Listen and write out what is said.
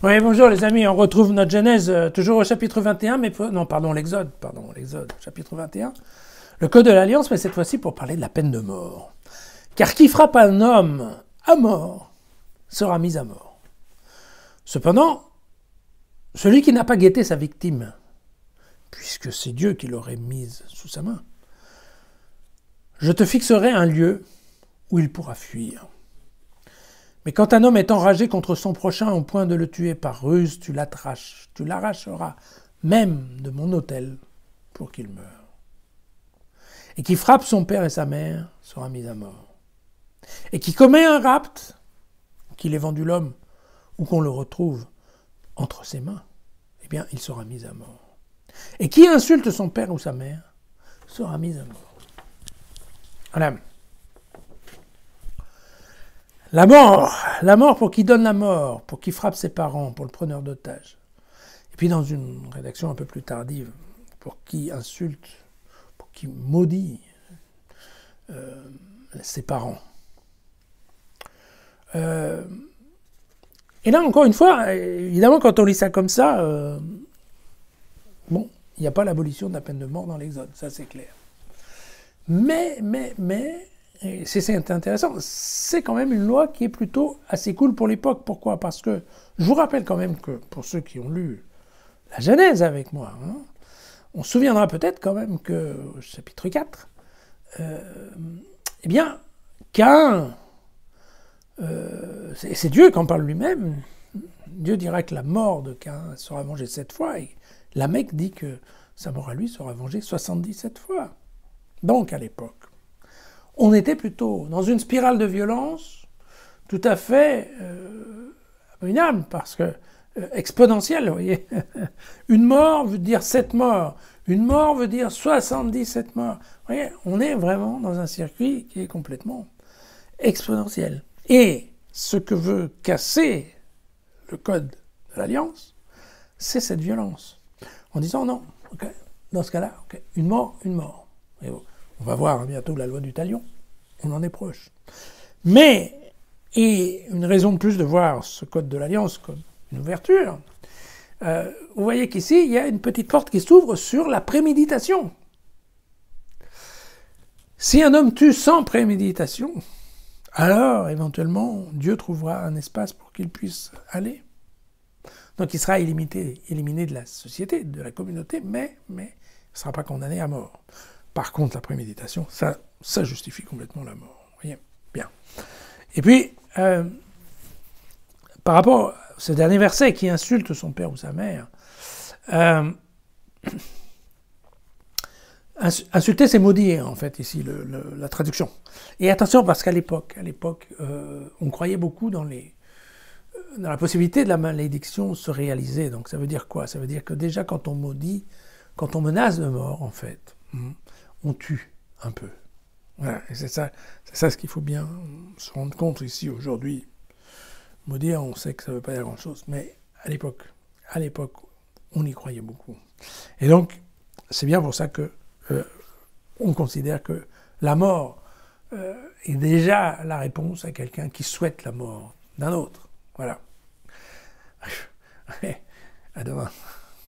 Oui, bonjour les amis, on retrouve notre Genèse toujours au chapitre 21, non, pardon, l'Exode, chapitre 21. Le Code de l'Alliance, mais cette fois-ci pour parler de la peine de mort. Car qui frappe un homme à mort sera mis à mort. Cependant, celui qui n'a pas guetté sa victime, puisque c'est Dieu qui l'aurait mise sous sa main, je te fixerai un lieu où il pourra fuir. Mais quand un homme est enragé contre son prochain au point de le tuer par ruse, tu l'arracheras même de mon autel pour qu'il meure. Et qui frappe son père et sa mère sera mis à mort. Et qui commet un rapt, qu'il ait vendu l'homme ou qu'on le retrouve entre ses mains, eh bien il sera mis à mort. Et qui insulte son père ou sa mère sera mis à mort. Voilà. La mort pour qui donne la mort, pour qui frappe ses parents, pour le preneur d'otages. Et puis dans une rédaction un peu plus tardive, pour qui insulte, pour qui maudit ses parents. Et là, encore une fois, évidemment, quand on lit ça comme ça, bon, il n'y a pas l'abolition de la peine de mort dans l'Exode, ça c'est clair. Mais, et c'est intéressant, c'est quand même une loi qui est plutôt assez cool pour l'époque. Pourquoi? Parce que, je vous rappelle quand même que, pour ceux qui ont lu la Genèse avec moi, on se souviendra peut-être quand même que, au chapitre 4, eh bien, Caïn, c'est Dieu qui en parle lui-même, Dieu dira que la mort de Caïn sera vengée 7 fois, et Lamech dit que sa mort à lui sera vengée 77 fois. Donc, à l'époque, on était plutôt dans une spirale de violence tout à fait abominable, parce que exponentielle, vous voyez. Une mort veut dire 7 morts, une mort veut dire 77 morts. Vous voyez, on est vraiment dans un circuit qui est complètement exponentiel. Et ce que veut casser le code de l'Alliance, c'est cette violence. En disant non, okay, dans ce cas-là, okay, une mort, une mort. Et on va voir bientôt la loi du talion, on en est proche. Mais, et une raison de plus de voir ce code de l'Alliance comme une ouverture, vous voyez qu'ici, il y a une petite porte qui s'ouvre sur la préméditation. Si un homme tue sans préméditation, alors éventuellement, Dieu trouvera un espace pour qu'il puisse aller. Donc il sera éliminé de la société, de la communauté, mais il ne sera pas condamné à mort. Par contre, la préméditation, ça justifie complètement la mort. Vous voyez? Bien. Et puis, par rapport à ce dernier verset qui insulte son père ou sa mère, insulter, c'est maudire, en fait, ici, la traduction. Et attention, parce qu'à l'époque, on croyait beaucoup dans la possibilité de la malédiction se réaliser. Donc ça veut dire quoi? Ça veut dire que déjà, quand on maudit, quand on menace de mort, en fait, on tue un peu. Voilà, et c'est ça ce qu'il faut bien se rendre compte ici, aujourd'hui. Maudire, on sait que ça ne veut pas dire grand-chose, mais à l'époque, on y croyait beaucoup. Et donc, c'est bien pour ça que on considère que la mort est déjà la réponse à quelqu'un qui souhaite la mort d'un autre. Voilà. À demain.